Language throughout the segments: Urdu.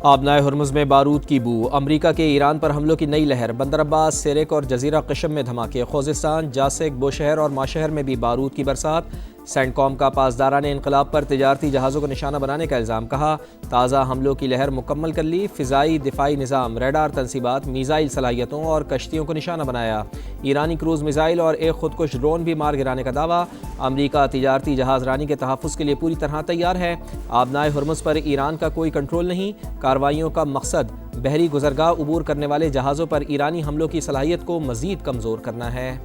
آبنائے ہرمز میں بارود کی بو، امریکہ کے ایران پر حملوں کی نئی لہر، بندر عباس، سیرک اور جزیرہ قشم میں دھماکے، خوزستان، جاسک، بوشہر اور ماشہر میں بھی بارود کی برسات۔ سینٹ کام کا پاسداران انقلاب پر تجارتی جہازوں کو نشانہ بنانے کا الزام، کہا تازہ حملوں کی لہر مکمل کر لی، فضائی دفاعی نظام، ریڈار تنصیبات، میزائل صلاحیتوں اور کشتیوں کو نشانہ بنایا۔ ایرانی کروز میزائل اور ایک خودکش ڈرون بھی مار گرانے کا دعویٰ، امریکہ تجارتی جہاز رانی کے تحفظ کے لیے پوری طرح تیار ہے۔ آبنائے ہرمز پر ایران کا کوئی کنٹرول نہیں، کارروائیوں کا مقصد بحری گزرگاہ عبور کرنے والے جہازوں پر ایرانی حملوں کی صلاحیت کو مزید کمزور کرنا ہے۔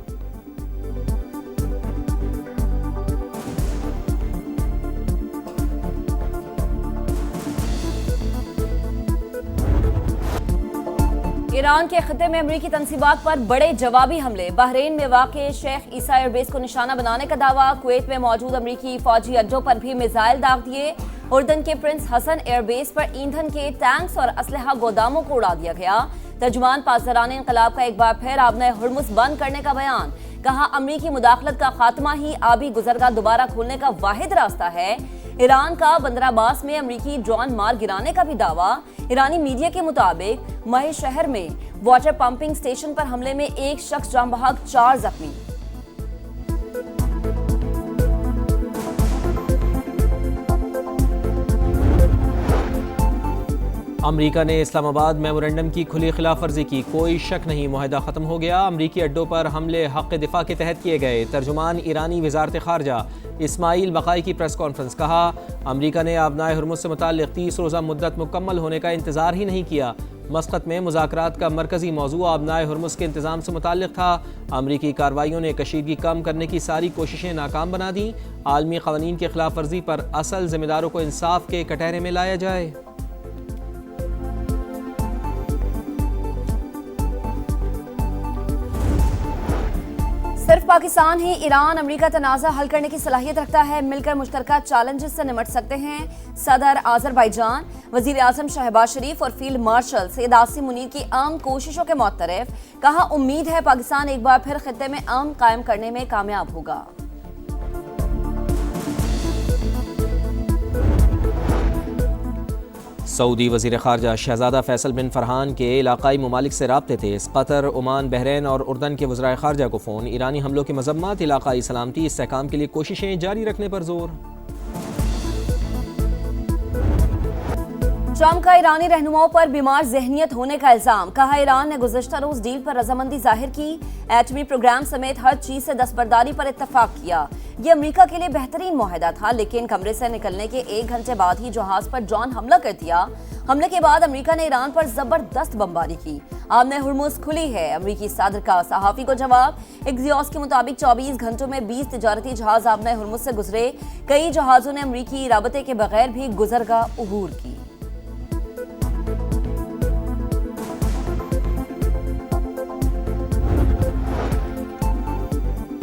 ایران کے خطے میں امریکی تنصیبات پر بڑے جوابی حملے، بحرین میں واقع شیخ عیسیٰ ایئر بیس کو نشانہ بنانے کا دعویٰ، کویت میں موجود امریکی فوجی اڈوں پر بھی میزائل داغ دیے، اردن کے پرنس حسن ایئر بیس پر ایندھن کے ٹینکس اور اسلحہ گوداموں کو اڑا دیا گیا۔ ترجمان پاسداران انقلاب کا ایک بار پھر آبنائے ہرمز بند کرنے کا بیان، کہا امریکی مداخلت کا خاتمہ ہی آبی گزرگاہ دوبارہ کھولنے کا واحد راستہ ہے۔ ایران کا بندر عباس میں امریکی ڈرون مار گرانے کا بھی دعویٰ، ایرانی میڈیا کے مطابق مہر شہر میں واٹر پمپنگ سٹیشن پر حملے میں ایک شخص جاں بحق، 4 زخمی۔ امریکہ نے اسلام آباد میمورنڈم کی کھلی خلاف ورزی کی، کوئی شک نہیں معاہدہ ختم ہو گیا، امریکی اڈوں پر حملے حق دفاع کے تحت کیے گئے۔ ترجمان ایرانی وزارت خارجہ اسماعیل بقائی کی پریس کانفرنس، کہا امریکہ نے آبنائے ہرمز سے متعلق 30 روزہ مدت مکمل ہونے کا انتظار ہی نہیں کیا۔ مسقط میں مذاکرات کا مرکزی موضوع آبنائے ہرمز کے انتظام سے متعلق تھا۔ امریکی کارروائیوں نے کشیدگی کم کرنے کی ساری کوششیں ناکام بنا دیں، عالمی قوانین کی خلاف ورزی پر اصل ذمہ داروں کو انصاف کے کٹہرے میں لایا جائے۔ صرف پاکستان ہی ایران امریکہ تنازع حل کرنے کی صلاحیت رکھتا ہے، مل کر مشترکہ چیلنجز سے نمٹ سکتے ہیں۔ صدر آذربائیجان، وزیر اعظم شہباز شریف اور فیلڈ مارشل سید عاصم منیر کی عام کوششوں کے معترف، کہا امید ہے پاکستان ایک بار پھر خطے میں امن قائم کرنے میں کامیاب ہوگا۔ سعودی وزیر خارجہ شہزادہ فیصل بن فرحان کے علاقائی ممالک سے رابطے تیز، قطر، عمان، بحرین اور اردن کے وزرائے خارجہ کو فون، ایرانی حملوں کی مذمت، علاقائی سلامتی استحکام کے لیے کوششیں جاری رکھنے پر زور۔ ٹرمپ کا ایرانی رہنماؤں پر بیمار ذہنیت ہونے کا الزام، کہا ایران نے گزشتہ روز ڈیل پر رضامندی ظاہر کی، ایٹمی پروگرام سمیت ہر چیز سے دستبرداری پر اتفاق کیا۔ یہ امریکہ کے لیے بہترین معاہدہ تھا، لیکن کمرے سے نکلنے کے 1 گھنٹے بعد ہی جہاز پر ڈرون حملہ کر دیا۔ حملے کے بعد امریکہ نے ایران پر زبردست بمباری کی۔ آبنائے ہرمز کھلی ہے، امریکی صدر کا صحافی کو جواب۔ ایکزیوس کے مطابق 24 گھنٹوں میں 20 تجارتی جہاز آبنائے ہرمز سے گزرے، کئی جہازوں نے امریکی رابطے کے بغیر بھی گزرگاہ عبور کی۔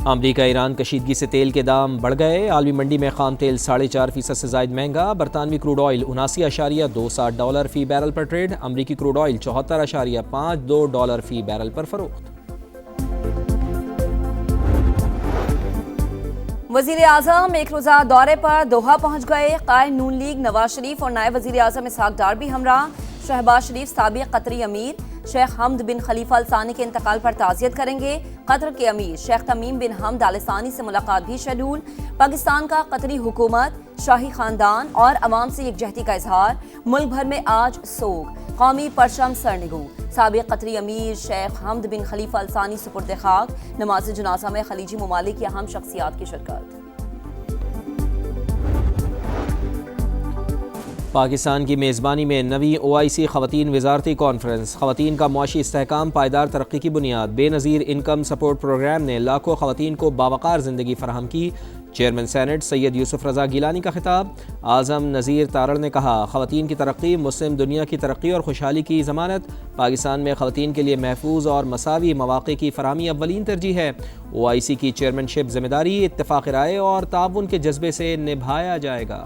امریکہ ایران کشیدگی سے تیل کے دام بڑھ گئے، عالمی منڈی میں خام تیل 4.5% سے زائد مہنگا، برطانوی کروڈ آئل $79.27 فی بیرل پر ٹریڈ، امریکی کروڈ آئل $74.52 فی بیرل پر فروخت۔ وزیر اعظم ایک روزہ دورے پر دوحہ پہنچ گئے، قائد نون لیگ نواز شریف اور نائب وزیر اعظم اسحاق ڈار بھی ہمراہ۔ شہباز شریف سابق قطری امیر شیخ حمد بن خلیفہ ال ثانی کے انتقال پر تعزیت کریں گے، قطر کے امیر شیخ تمیم بن حمد ال ثانی سے ملاقات بھی شیڈول۔ پاکستان کا قطری حکومت، شاہی خاندان اور عوام سے یکجہتی کا اظہار، ملک بھر میں آج سوگ، قومی پرچم سرنگوں، سابق قطری امیر شیخ حمد بن خلیفہ ال ثانی سپرد خاک، نماز جنازہ میں خلیجی ممالک کی اہم شخصیات کی شرکت۔ پاکستان کی میزبانی میں نویں OIC خواتین وزارتی کانفرنس، خواتین کا معاشی استحکام پائیدار ترقی کی بنیاد، بے نظیر انکم سپورٹ پروگرام نے لاکھوں خواتین کو باوقار زندگی فراہم کی، چیئرمین سینٹ سید یوسف رضا گیلانی کا خطاب۔ اعظم نذیر تارڑ نے کہا خواتین کی ترقی مسلم دنیا کی ترقی اور خوشحالی کی ضمانت، پاکستان میں خواتین کے لیے محفوظ اور مساوی مواقع کی فراہمی اولین ترجیح ہے، OIC کی چیئرمین شپ ذمہ داری، اتفاق رائے اور تعاون کے جذبے سے نبھایا جائے گا۔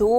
2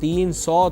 300